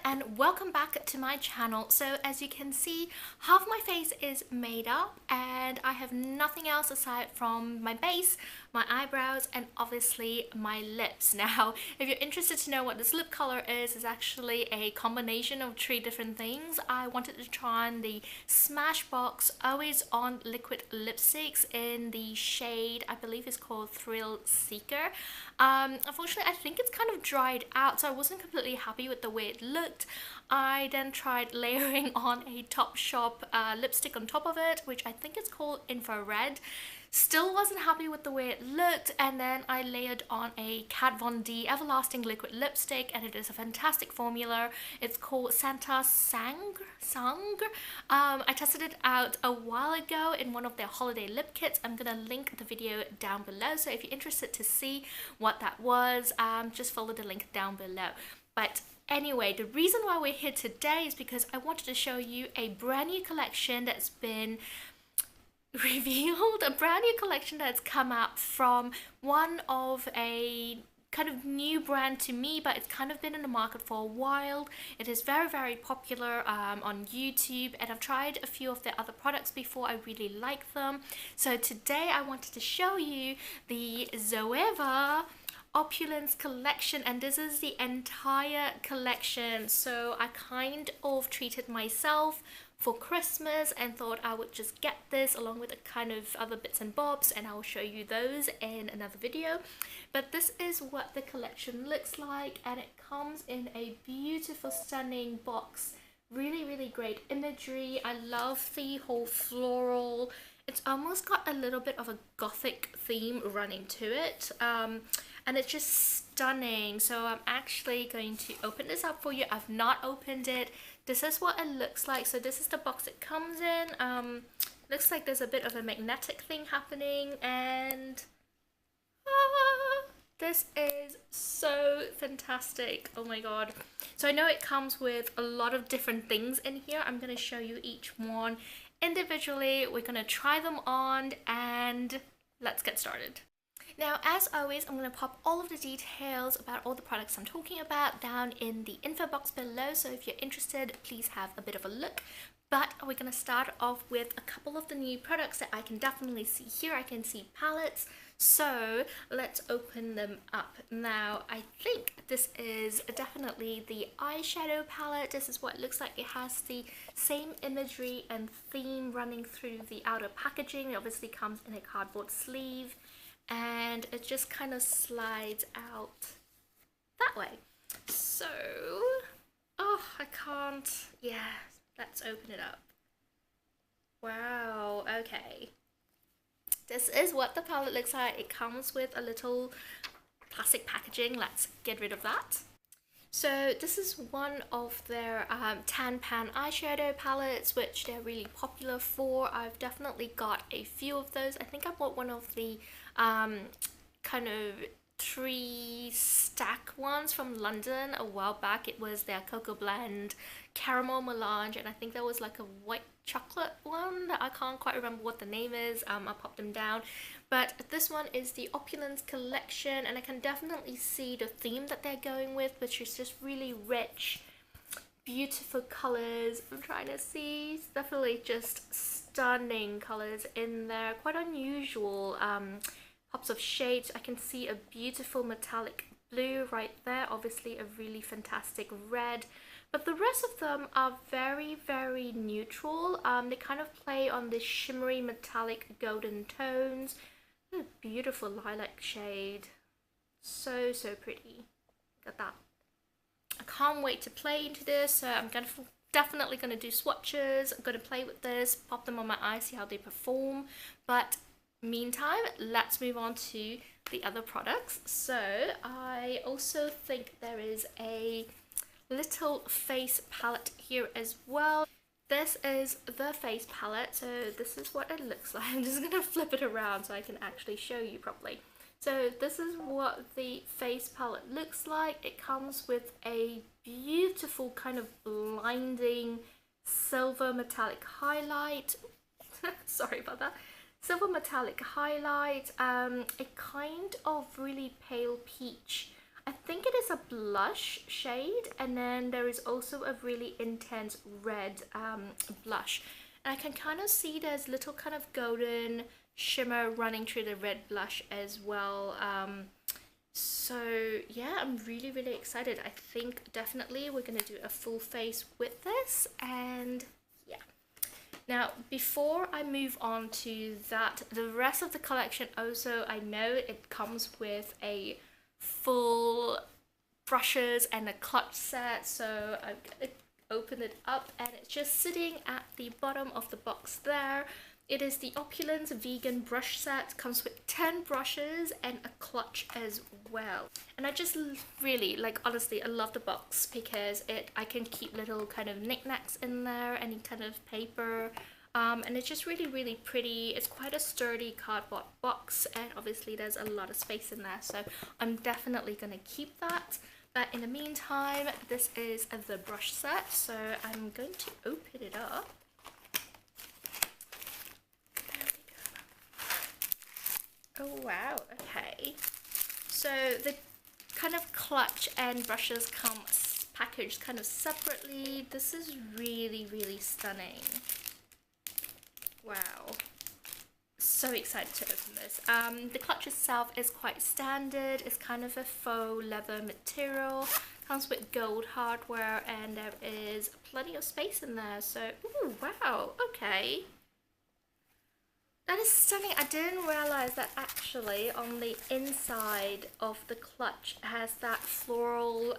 and welcome back to my channel. So as you can see, half my face is made up and I have nothing else aside from my base, my eyebrows, and obviously my lips. Now, if you're interested to know what this lip color is, it's actually a combination of 3 different things. I wanted to try on the Smashbox Always On Liquid Lipsticks in the shade, I believe it's called Thrill Seeker. Unfortunately, I think it's kind of dried out, so I wasn't completely happy with the way it looked. I then tried layering on a Topshop lipstick on top of it, which I think it's called Infrared. Still wasn't happy with the way it looked, and then I layered on a Kat Von D Everlasting Liquid Lipstick, and it is a fantastic formula. It's called Santa Sang. I tested it out a while ago in one of their holiday lip kits. I'm gonna link the video down below, so if you're interested to see what that was, just follow the link down below. But anyway, the reason why we're here today is because I wanted to show you a brand new collection that's been revealed, a brand new collection that's come out from one of a kind of new brand to me, but it's kind of been in the market for a while. It is very popular on YouTube, and I've tried a few of their other products before. I really like them. So today I wanted to show you the Zoeva Opulence Collection, and this is the entire collection. So I kind of treated myself for Christmas and thought I would just get this along with a kind of other bits and bobs, and I'll show you those in another video. But this is what the collection looks like, and it comes in a beautiful, stunning box. Really great imagery. I love the whole floral. It's almost got a little bit of a gothic theme running to it, and it's just stunning. So I'm actually going to open this up for you. I've not opened it. This is what it looks like. So this is the box it comes in. Looks like there's a bit of a magnetic thing happening, and this is so fantastic. Oh my god. So I know it comes with a lot of different things in here. I'm going to show you each one individually. We're going to try them on, and let's get started. Now, as always, I'm going to pop all of the details about all the products I'm talking about down in the info box below, so if you're interested, please have a bit of a look. But we're going to start off with a couple of the new products that I can definitely see here. I can see palettes, so let's open them up. Now, I think this is definitely the eyeshadow palette. This is what it looks like. It has the same imagery and theme running through the outer packaging. It obviously comes in a cardboard sleeve, and it just kind of slides out that way. So, oh, I can't, yeah, let's open it up. Wow, okay. This is what the palette looks like. It comes with a little plastic packaging. Let's get rid of that. So this is one of their Tan Pan eyeshadow palettes, which they're really popular for. I've definitely got a few of those. I think I bought one of the kind of 3 stack ones from London a while back. It was their Cocoa Blend Caramel Melange, and I think there was like a white chocolate one that I can't quite remember what the name is. I popped them down, but this one is the Opulence Collection, and I can definitely see the theme that they're going with, which is just really rich, beautiful colors. I'm trying to see, it's definitely just stunning colors in there, quite unusual pops of shades. I can see a beautiful metallic blue right there, obviously a really fantastic red, but the rest of them are very neutral. They kind of play on this shimmery metallic golden tones. A beautiful lilac shade, so pretty. Look at that. I can't wait to play into this. So I'm definitely gonna do swatches. I'm gonna play with this, pop them on my eyes, see how they perform. But meantime, let's move on to the other products. So I also think there is a little face palette here as well. This is the face palette, so this is what it looks like. I'm just gonna flip it around so I can actually show you properly. So this is what the face palette looks like. It comes with a beautiful kind of blinding silver metallic highlight. Sorry about that. Silver metallic highlight, a kind of really pale peach I think it is a blush shade, and then there is also a really intense red blush. And I can kind of see there's little kind of golden shimmer running through the red blush as well. So yeah, I'm really excited. I think definitely we're gonna do a full face with this, and yeah. Now before I move on to that, the rest of the collection also, I know it comes with a full brushes and a clutch set, so I'm gonna open it up, and it's just sitting at the bottom of the box there. It is the Opulence Vegan Brush Set, comes with 10 brushes and a clutch as well. And I just really, like, honestly, I love the box because I can keep little kind of knickknacks in there, any kind of paper, and it's just really pretty. It's quite a sturdy cardboard box, and obviously there's a lot of space in there, so I'm definitely gonna keep that. But in the meantime, this is the brush set, so I'm going to open it up. Oh wow, okay. So the kind of clutch and brushes come packaged kind of separately. This is really stunning. Wow. So excited to open this. The clutch itself is quite standard. It's kind of a faux leather material. Comes with gold hardware, and there is plenty of space in there. So, ooh, wow, okay. That is stunning. I didn't realize that actually on the inside of the clutch has that floral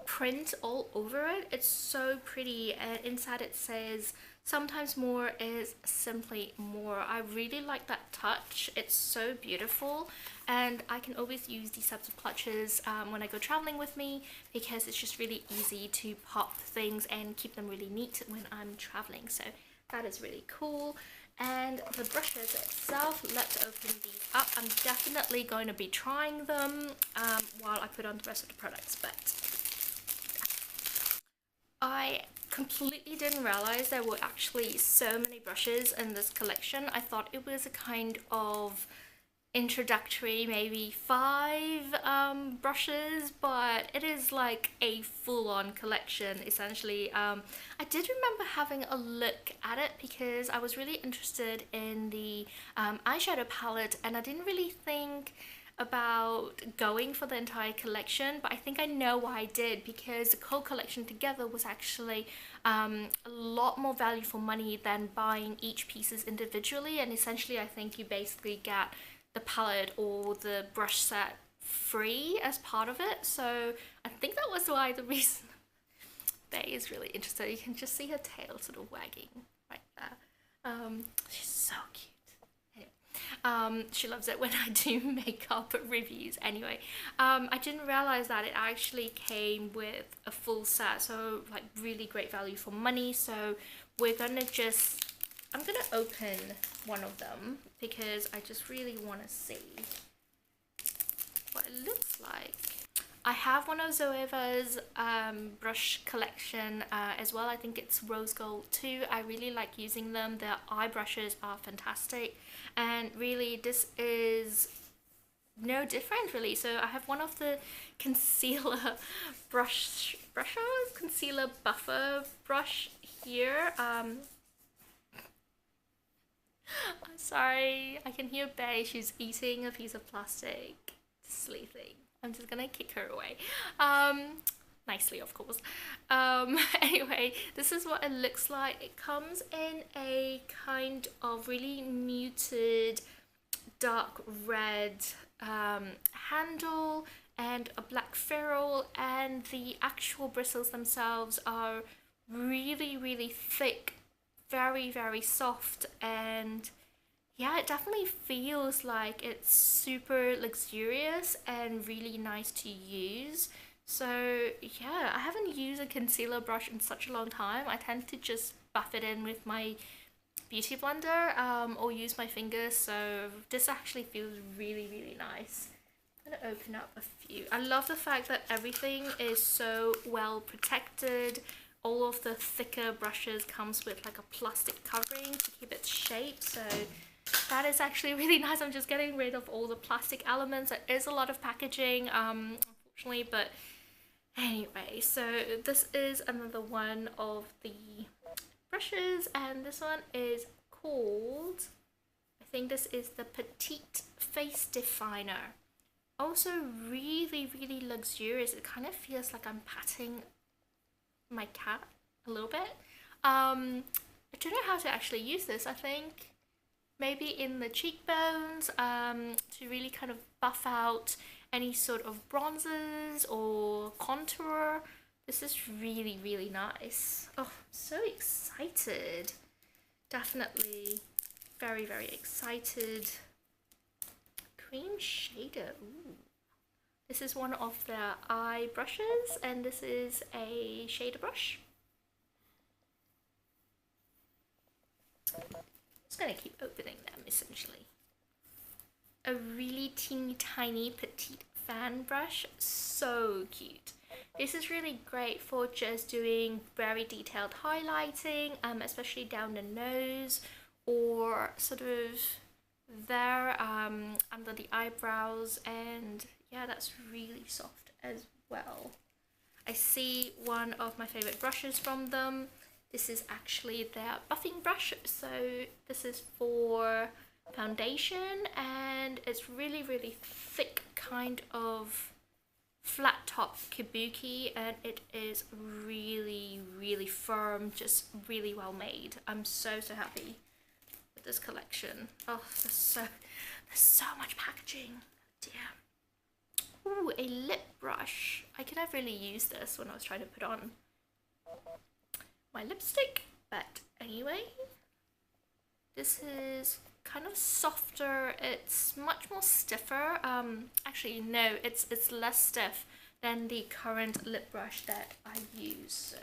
print all over it. It's so pretty, and inside it says sometimes more is simply more. I really like that touch. It's so beautiful, and I can always use these types of clutches when I go traveling with me, because it's just really easy to pop things and keep them really neat when I'm traveling. So that is really cool. And the brushes itself, let's open these up. I'm definitely going to be trying them while I put on the rest of the products, but I completely didn't realize there were actually so many brushes in this collection. I thought it was a kind of introductory, maybe 5 brushes, but it is like a full-on collection essentially. I did remember having a look at it because I was really interested in the eyeshadow palette, and I didn't really think about going for the entire collection, but I think I know why I did, because the whole collection together was actually a lot more value for money than buying each pieces individually. And essentially I think you basically get the palette or the brush set free as part of it. So I think that was why the reason Bay is really interested. You can just see her tail sort of wagging right there. She's so cute. Anyway, she loves it when I do makeup reviews. Anyway, I didn't realize that it actually came with a full set, so like really great value for money. So we're gonna I'm gonna open one of them because I just really want to see what it looks like. I have one of Zoeva's brush collection as well. I think it's rose gold too. I really like using them. Their eye brushes are fantastic, and really this is no different really. So I have one of the concealer concealer buffer brush here. I'm sorry, I can hear Bay. She's eating a piece of plastic, sleeping. I'm just gonna kick her away. Nicely, of course. Anyway, this is what it looks like. It comes in a kind of really muted dark red handle and a black ferrule, and the actual bristles themselves are really thick, very soft, and yeah, it definitely feels like it's super luxurious and really nice to use. So yeah, I haven't used a concealer brush in such a long time. I tend to just buff it in with my beauty blender or use my fingers, so this actually feels really nice. I'm gonna open up a few. I love the fact that everything is so well protected. All of the thicker brushes comes with like a plastic covering to keep its shape, so that is actually really nice. I'm just getting rid of all the plastic elements. There is a lot of packaging. Unfortunately unfortunately, but anyway, so this is another one of the brushes, and this one is called, I think this is the Petite Face Definer. Also really, really luxurious. It kind of feels like I'm patting my cat a little bit. I don't know how to actually use this. I think maybe in the cheekbones to really kind of buff out any sort of bronzes or contour. This is really, really nice. Oh, I'm so excited. Definitely very, very excited. Cream shader. Ooh. This is one of their eye brushes, and this is a shader brush. Just gonna keep opening them essentially. A really teeny tiny petite fan brush, so cute. This is really great for just doing very detailed highlighting, especially down the nose or sort of there under the eyebrows, and yeah, that's really soft as well. I see one of my favorite brushes from them. This is actually their buffing brush, so this is for foundation, and it's really, really thick kind of flat top kabuki, and it is really, really firm, just really well made. I'm so happy with this collection. Oh, there's so much packaging. Dear. Ooh, a lip brush. I could have really used this when I was trying to put on my lipstick, but anyway, this is kind of softer. It's much more stiffer. Actually no, it's less stiff than the current lip brush that I use. So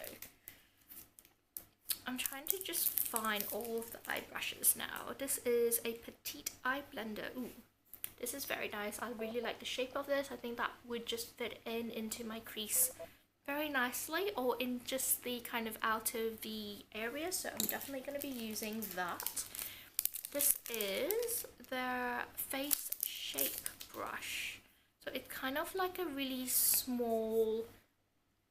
I'm trying to just find all of the eye brushes now. This is a petite eye blender. Ooh, this is very nice. I really like the shape of this. I think that would just fit into my crease very nicely, or in just the kind of out of the area, so I'm definitely going to be using that. This is their face shape brush, so it's kind of like a really small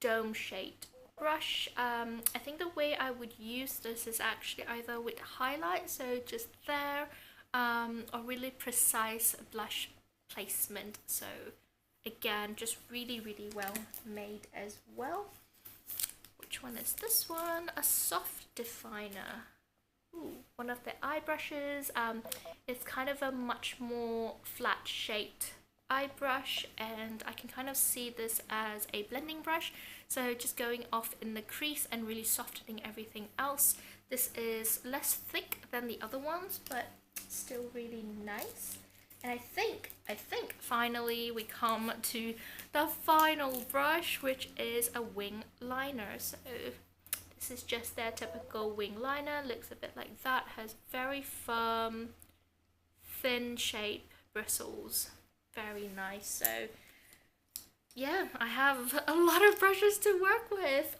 dome shaped brush. I think the way I would use this is actually either with highlight, so just there, or really precise blush placement. So again, just really, really well made as well. Which one is this one? A soft definer. Ooh, one of the eye brushes. It's kind of a much more flat shaped eye brush, and I can kind of see this as a blending brush. So just going off in the crease and really softening everything else. This is less thick than the other ones, but still really nice. And I think finally we come to the final brush, which is a wing liner. So this is just their typical wing liner. Looks a bit like that. Has very firm, thin shape bristles. Very nice. So yeah, I have a lot of brushes to work with.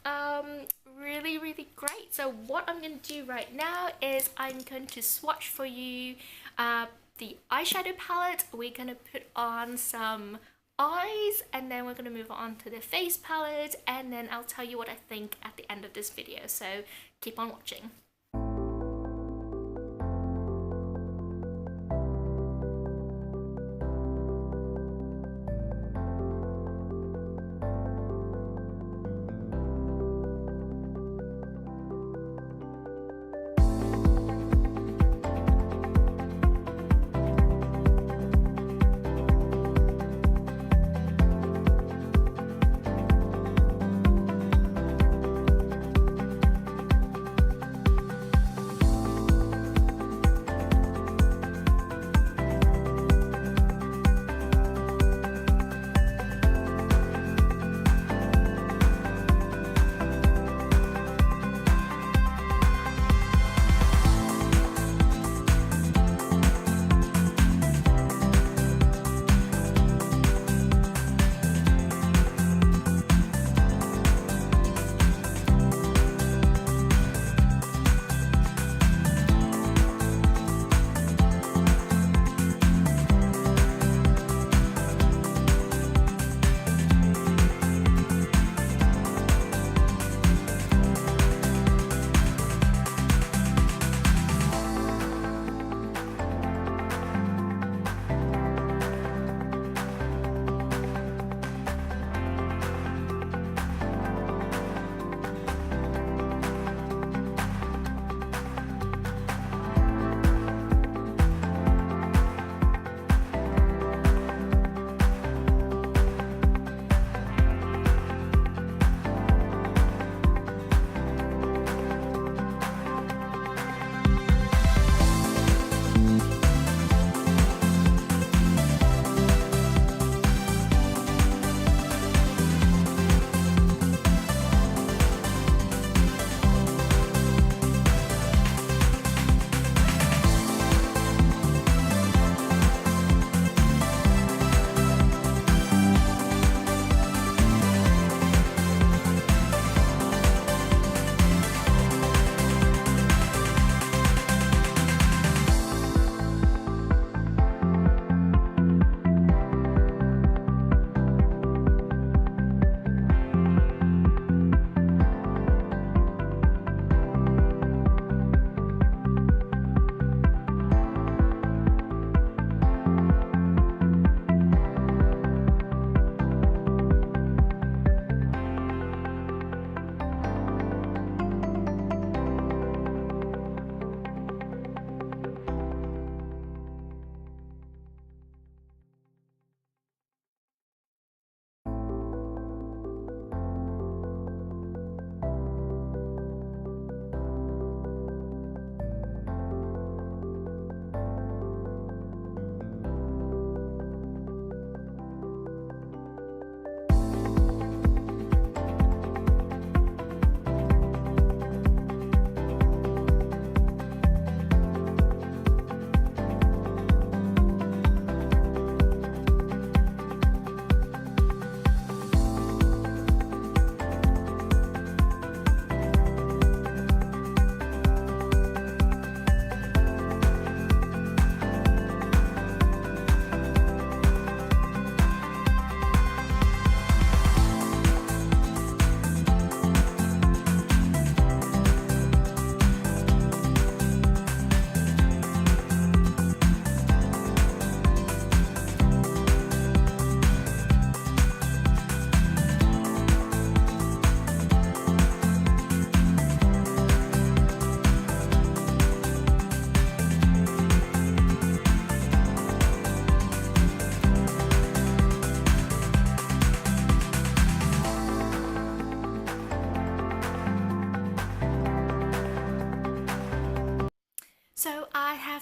Really, really great. So what I'm going to do right now is I'm going to swatch for you the eyeshadow palette. We're going to put on some eyes, and then we're going to move on to the face palette, and then I'll tell you what I think at the end of this video. So keep on watching.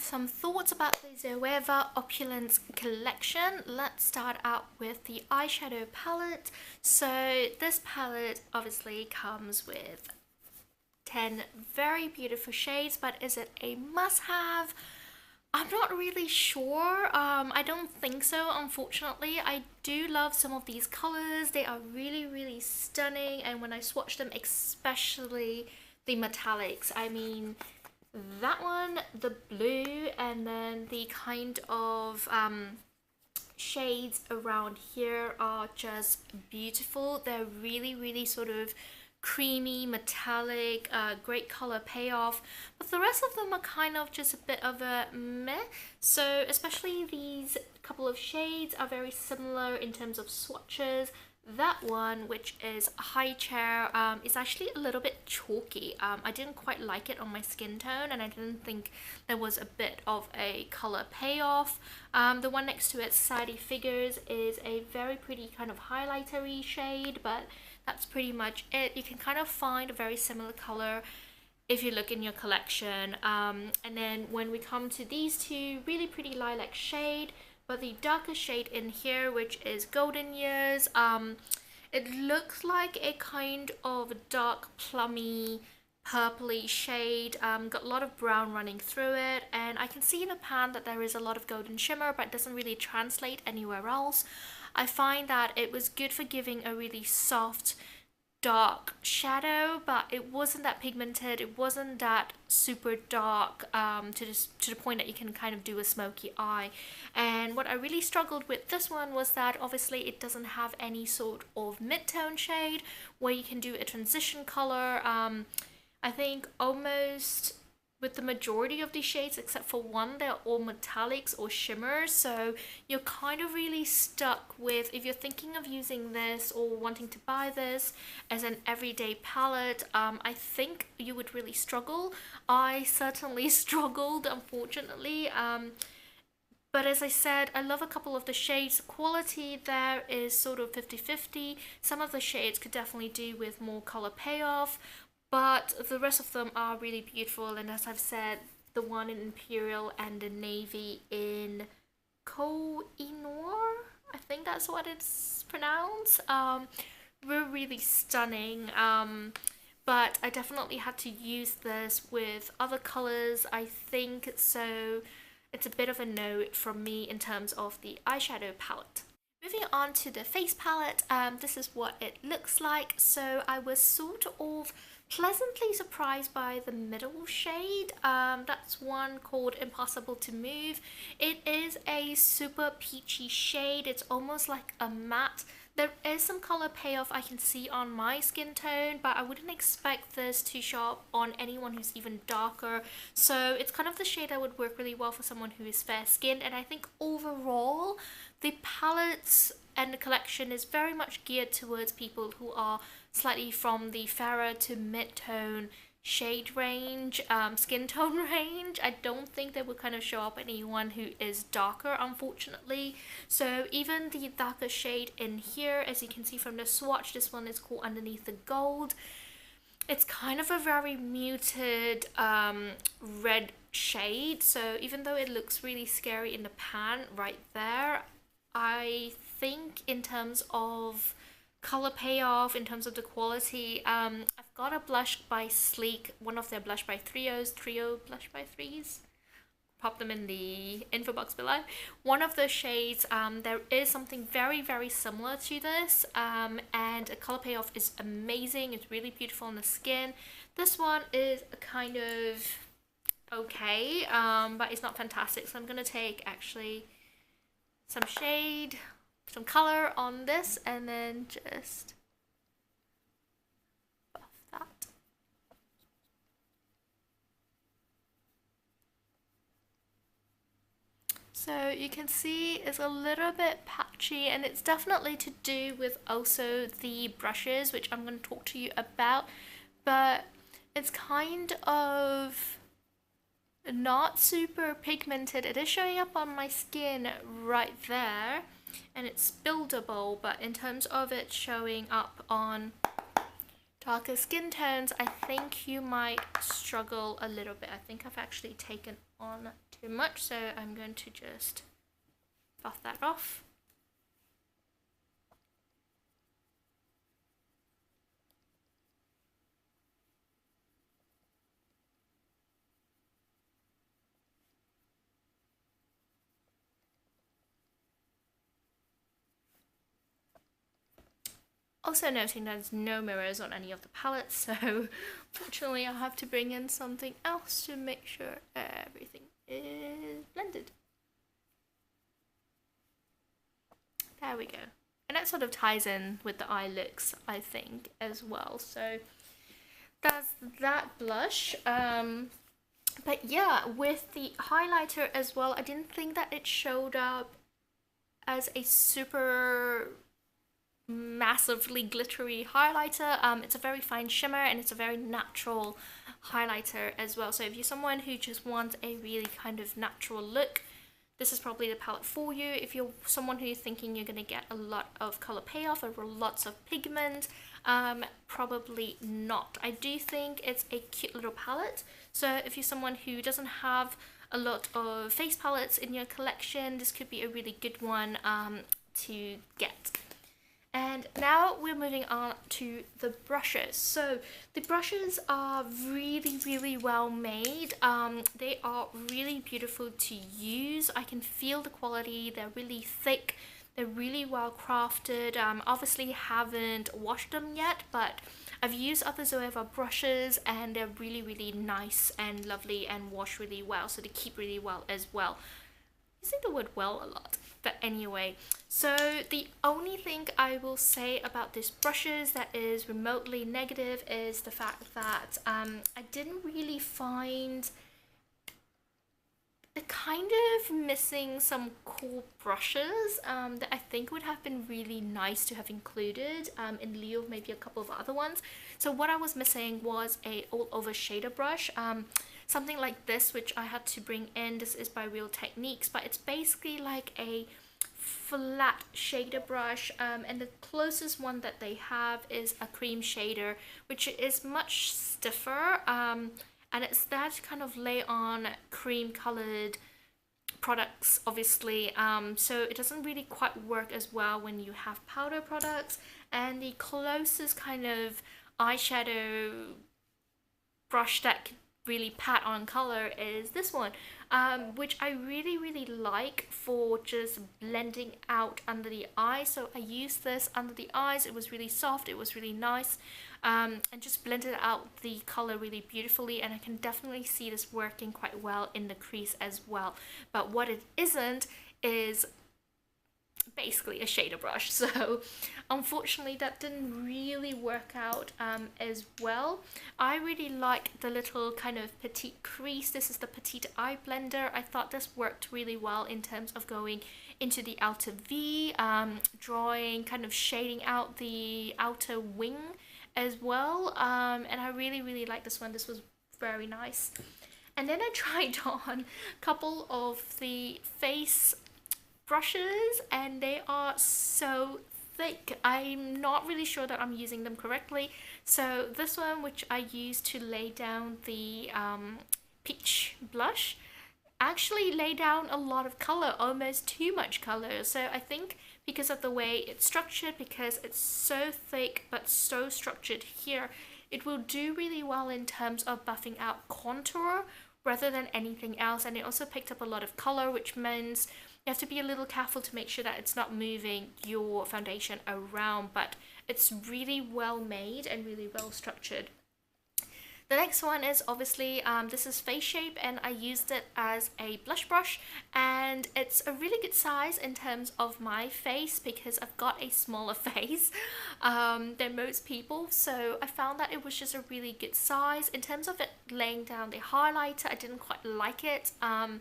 some thoughts about the Zoeva Opulence Collection. Let's start out with the eyeshadow palette. So this palette obviously comes with 10 very beautiful shades, but is it a must-have? I'm not really sure. I don't think so, unfortunately. I do love some of these colors. They are really stunning, and when I swatch them, especially the metallics, I mean that one, the blue, and then the kind of shades around here are just beautiful. They're really sort of creamy, metallic, great color payoff, but the rest of them are kind of just a bit of a meh. So especially these couple of shades are very similar in terms of swatches. That one, which is High Chair, is actually a little bit chalky. I didn't quite like it on my skin tone, and I didn't think there was a bit of a color payoff. The one next to it, Society Figures, is a very pretty kind of highlightery shade, but that's pretty much it. You can kind of find a very similar color if you look in your collection. And then when we come to these two, really pretty lilac shade, but the darker shade in here, which is Golden Years, it looks like a kind of dark plummy purpley shade. Got a lot of brown running through it, and I can see in the pan that there is a lot of golden shimmer, but it doesn't really translate anywhere else. I find that it was good for giving a really soft dark shadow, but it wasn't that pigmented, it wasn't that super dark to the point that you can kind of do a smoky eye. And what I really struggled with this one was that obviously it doesn't have any sort of mid-tone shade where you can do a transition color. I think almost with the majority of these shades, except for one, they're all metallics or shimmers, so you're kind of really stuck with, if you're thinking of using this or wanting to buy this as an everyday palette, I think you would really struggle. I certainly struggled, unfortunately. But as I said, I love a couple of the shades. Quality there is sort of 50-50. Some of the shades could definitely do with more color payoff, but the rest of them are really beautiful. And as I've said, the one in Imperial and the navy in Koh-i-Noor, I think that's what it's pronounced, were really stunning. But I definitely had to use this with other colors, I think, so it's a bit of a no from me in terms of the eyeshadow palette. Moving on to the face palette, this is what it looks like. So I was sort of pleasantly surprised by the middle shade. That's one called Impossible to Move. It is a super peachy shade. It's almost like a matte. There is some color payoff I can see on my skin tone, but I wouldn't expect this to show up on anyone who's even darker. So it's kind of the shade that would work really well for someone who is fair skinned. And I think overall the palettes and the collection is very much geared towards people who are slightly from the fairer to mid-tone shade range, skin tone range. I don't think they would kind of show up anyone who is darker, unfortunately. So even the darker shade in here, as you can see from the swatch, this one is called Underneath the Gold. It's kind of a very muted red shade, so even though it looks really scary in the pan right there, I think in terms of color payoff, in terms of the quality, I've got a blush by Sleek, one of their blush by trio blush by threes. Pop them in the info box below. One of the shades, there is something very similar to this, and a color payoff is amazing. It's really beautiful on the skin. This one is a kind of okay, but it's not fantastic, so I'm gonna take actually some shade, some color on this, and then just buff that. So you can see it's a little bit patchy, and it's definitely to do with also the brushes, which I'm going to talk to you about, but it's kind of not super pigmented. It is showing up on my skin right there, and it's buildable, but in terms of it showing up on darker skin tones, I think you might struggle a little bit. I think I've actually taken on too much, so I'm going to just buff that off. Also noting there's no mirrors on any of the palettes, so fortunately I have to bring in something else to make sure everything is blended. There we go. And that sort of ties in with the eye looks, I think, as well. So that's that blush. But yeah, with the highlighter as well, I didn't think that it showed up as a super massively glittery highlighter. It's a very fine shimmer and it's a very natural highlighter as well. So if you're someone who just wants a really kind of natural look, this is probably the palette for you. If you're someone who's thinking you're going to get a lot of color payoff or lots of pigment, probably not. I do think it's a cute little palette. So if you're someone who doesn't have a lot of face palettes in your collection, this could be a really good one to get. And now we're moving on to the brushes. So the brushes are really, really well made. They are really beautiful to use. I can feel the quality. They're really thick. They're really well crafted. Obviously haven't washed them yet, but I've used other Zoeva brushes and they're really, really nice and lovely and wash really well. So they keep really well as well. I say the word well a lot, but anyway, so the only thing I will say about these brushes that is remotely negative is the fact that I didn't really find kind of missing some cool brushes that I think would have been really nice to have included in lieu of maybe a couple of other ones. So what I was missing was a all over shader brush. Something like this, which I had to bring in. This is by Real Techniques, but it's basically like a flat shader brush, and the closest one that they have is a cream shader, which is much stiffer, and it's that kind of lay on cream colored products, obviously, so it doesn't really quite work as well when you have powder products. And the closest kind of eyeshadow brush that could really pat on color is this one, which I really, really like for just blending out under the eye. So I used this under the eyes. It was really soft, it was really nice, and just blended out the color really beautifully, and I can definitely see this working quite well in the crease as well. But what it isn't is basically a shader brush, so unfortunately that didn't really work out as well. I really like the little kind of petite crease. This is the petite eye blender. I thought this worked really well in terms of going into the outer V, drawing, kind of shading out the outer wing as well, and I really, really like this one. This was very nice. And then I tried on a couple of the face brushes and they are so thick. I'm not really sure that I'm using them correctly. So this one, which I used to lay down the peach blush, actually lay down a lot of color, almost too much color. So I think because of the way it's structured, because it's so thick but so structured here, it will do really well in terms of buffing out contour rather than anything else. And it also picked up a lot of color, which means you have to be a little careful to make sure that it's not moving your foundation around, but it's really well made and really well structured. The next one is obviously, this is Face Shape, and I used it as a blush brush, and it's a really good size in terms of my face because I've got a smaller face than most people, so I found that it was just a really good size. In terms of it laying down the highlighter, I didn't quite like it. I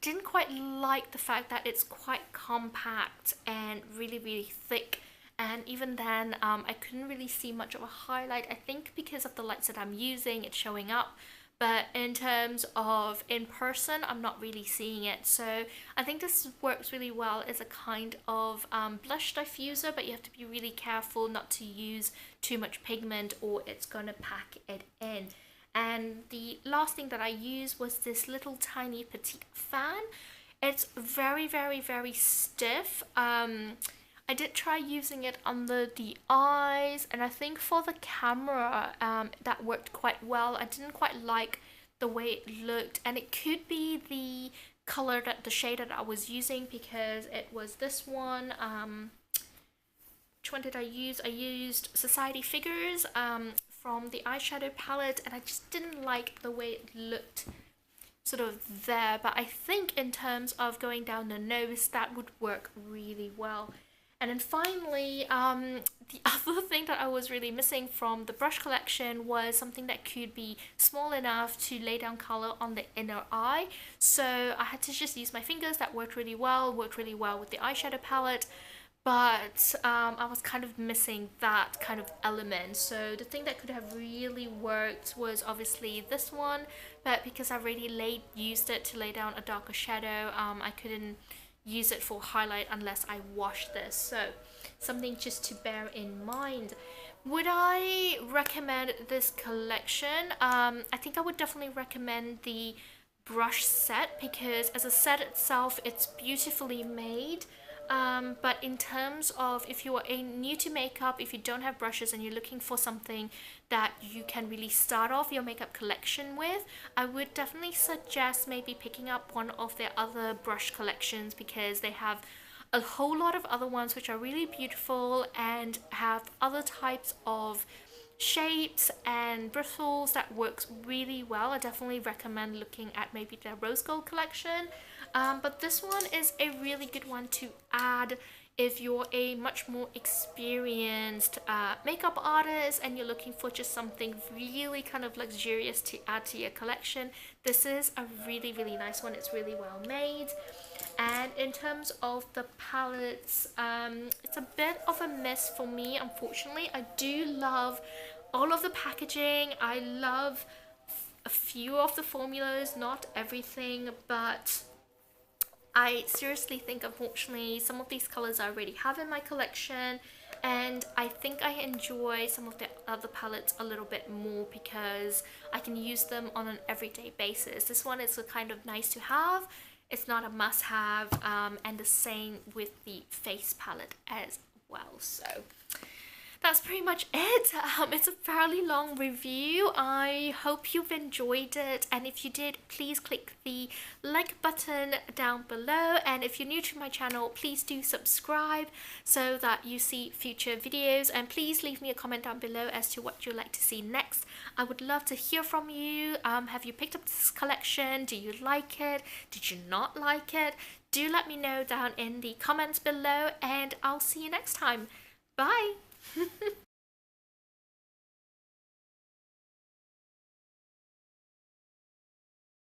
didn't quite like the fact that it's quite compact and really, really thick. And even then, I couldn't really see much of a highlight. I think because of the lights that I'm using, it's showing up. But in terms of in person, I'm not really seeing it. So I think this works really well as a kind of blush diffuser, but you have to be really careful not to use too much pigment or it's going to pack it in. And the last thing that I used was this little tiny petite fan. It's very, very, very stiff. I did try using it under the eyes, and I think for the camera that worked quite well. I didn't quite like the way it looked, and it could be the color, that the shade that I was using, because it was this one. Which one did I use? I used Society Figures from the eyeshadow palette, and I just didn't like the way it looked sort of there. But I think in terms of going down the nose, that would work really well. And then finally, the other thing that I was really missing from the brush collection was something that could be small enough to lay down color on the inner eye. So I had to just use my fingers. That worked really well with the eyeshadow palette. But I was kind of missing that kind of element. So the thing that could have really worked was obviously this one. But because I already used it to lay down a darker shadow, I couldn't use it for highlight unless I wash this. So something just to bear in mind. Would I recommend this collection? I think I would definitely recommend the brush set, because as a set itself, it's beautifully made. But in terms of if you are new to makeup, if you don't have brushes and you're looking for something that you can really start off your makeup collection with, I would definitely suggest maybe picking up one of their other brush collections, because they have a whole lot of other ones which are really beautiful and have other types of shapes and bristles that works really well. I definitely recommend looking at maybe their rose gold collection. But this one is a really good one to add if you're a much more experienced makeup artist and you're looking for just something really kind of luxurious to add to your collection. This is a really, really nice one. It's really well made. And in terms of the palettes, it's a bit of a miss for me, unfortunately. I do love all of the packaging. I love a few of the formulas, not everything, but I seriously think, unfortunately, some of these colors I already have in my collection, and I think I enjoy some of the other palettes a little bit more because I can use them on an everyday basis. This one is a kind of nice to have. It's not a must-have, and the same with the face palette as well. So that's pretty much it. It's a fairly long review. I hope you've enjoyed it, and if you did, please click the like button down below, and if you're new to my channel, please do subscribe so that you see future videos, and please leave me a comment down below as to what you'd like to see next. I would love to hear from you. Have you picked up this collection? Do you like it? Did you not like it? Do let me know down in the comments below, and I'll see you next time. Bye!